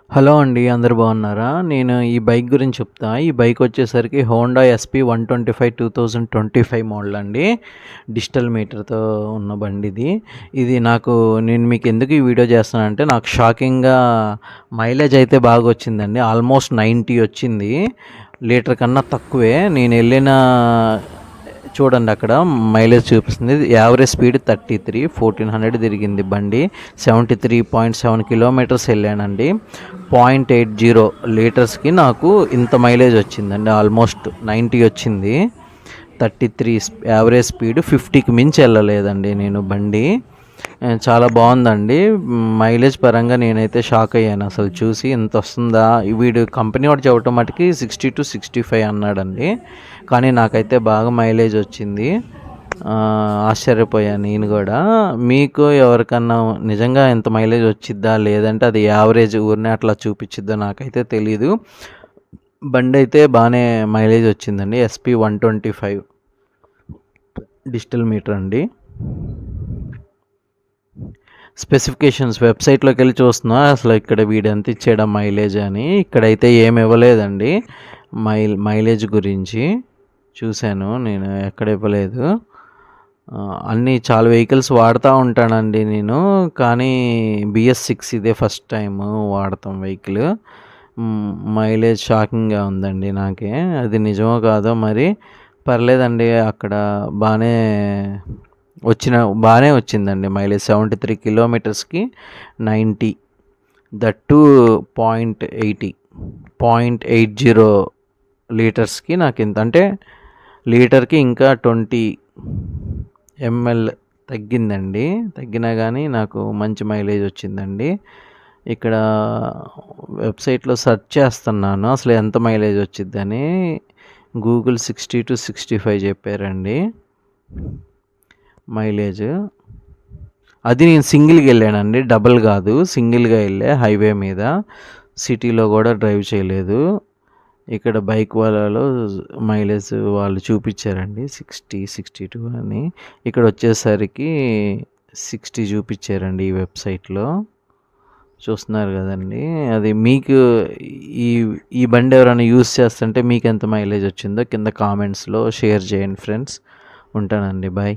Hello అండి. అందరూ బాగున్నారా? నేను ఈ బైక్ గురించి చెప్తా. ఈ బైక్ వచ్చేసరికి హోండా ఎస్‌పీ 125 2025 మోడల్ అండి. డిజిటల్ మీటర్‌తో ఉన్న బండిది. ఇది నేను మీకు ఎందుకు ఈ వీడియో చేస్తున్నానంటే నాకు షాకింగ్‌గా మైలేజ్ అయితే బాగా వచ్చిందండి. ఆల్మోస్ట్ 90 వచ్చింది. లీటర్ కన్నా తక్కువే. నేను వెళ్ళిన చూడండి అక్కడ మైలేజ్ చూపిస్తుంది. యావరేజ్ స్పీడ్ 33, 1400 తిరిగింది బండి. 73.7 కిలోమీటర్స్ వెళ్ళానండి. 0.80 లీటర్స్కి నాకు ఇంత మైలేజ్ వచ్చిందండి. ఆల్మోస్ట్ 90 వచ్చింది. 33 యావరేజ్ స్పీడ్, 50కి మించి వెళ్ళలేదండి నేను బండి. చాలా బాగుందండి. మైలేజ్ పరంగా నేనైతే షాక్ అయ్యాను అసలు చూసి, ఇంత వస్తుందా వీడు కంపెనీ వాడు చెప్పటం మటుకి 60-65 అన్నాడండి. కానీ నాకైతే బాగా మైలేజ్ వచ్చింది. ఆశ్చర్యపోయాను నేను కూడా. మీకు ఎవరికన్నా నిజంగా ఎంత మైలేజ్ వచ్చిద్దా, లేదంటే అది యావరేజ్ ఊరినే అట్లా చూపించిద్దా నాకైతే తెలీదు. బండి అయితే బాగానే మైలేజ్ వచ్చిందండి. ఎస్పీ 125 డిజిటల్ మీటర్ అండి. స్పెసిఫికేషన్స్ వెబ్సైట్లోకి వెళ్ళి చూస్తున్నా అసలు ఇక్కడ వీడు ఎంత ఇచ్చాడా మైలేజ్ అని. ఇక్కడైతే ఏమి ఇవ్వలేదండి. మైలేజ్ గురించి చూశాను నేను, ఎక్కడ ఇవ్వలేదు. అన్నీ చాలా వెహికల్స్ వాడుతూ ఉంటానండి నేను, కానీ BS6 ఇదే ఫస్ట్ టైం వాడతాం వెహికల్. మైలేజ్ షాకింగ్గా ఉందండి నాకే. అది నిజమో కాదో మరి. పర్లేదండి, అక్కడ బాగానే వచ్చిందండి మైలేజ్. 73 కిలోమీటర్స్కి 90, దట్టు 0.80 లీటర్స్కి నాకు ఇంత, అంటే లీటర్కి ఇంకా 20 ml తగ్గిందండి. తగ్గినా కానీ నాకు మంచి మైలేజ్ వచ్చిందండి. ఇక్కడ వెబ్సైట్లో సెర్చ్ చేస్తున్నాను అసలు ఎంత మైలేజ్ వచ్చిద్దని. గూగుల్ 60-65 చెప్పారండి మైలేజ్. అది నేను సింగిల్గా వెళ్ళానండి, డబుల్ కాదు, సింగిల్గా వెళ్ళా హైవే మీద. సిటీలో కూడా డ్రైవ్ చేయలేదు. ఇక్కడ బైక్ వాళ్ళలో మైలేజ్ వాళ్ళు చూపించారండి 60-62 అని. ఇక్కడ వచ్చేసరికి 60 చూపించారండి ఈ వెబ్సైట్లో. చూస్తున్నారు కదండి. అది మీకు ఈ ఈ బండి ఎవరైనా యూస్ చేస్తుంటే మీకు ఎంత మైలేజ్ వచ్చిందో కింద కామెంట్స్లో షేర్ చేయండి ఫ్రెండ్స్. ఉంటానండి, బాయ్.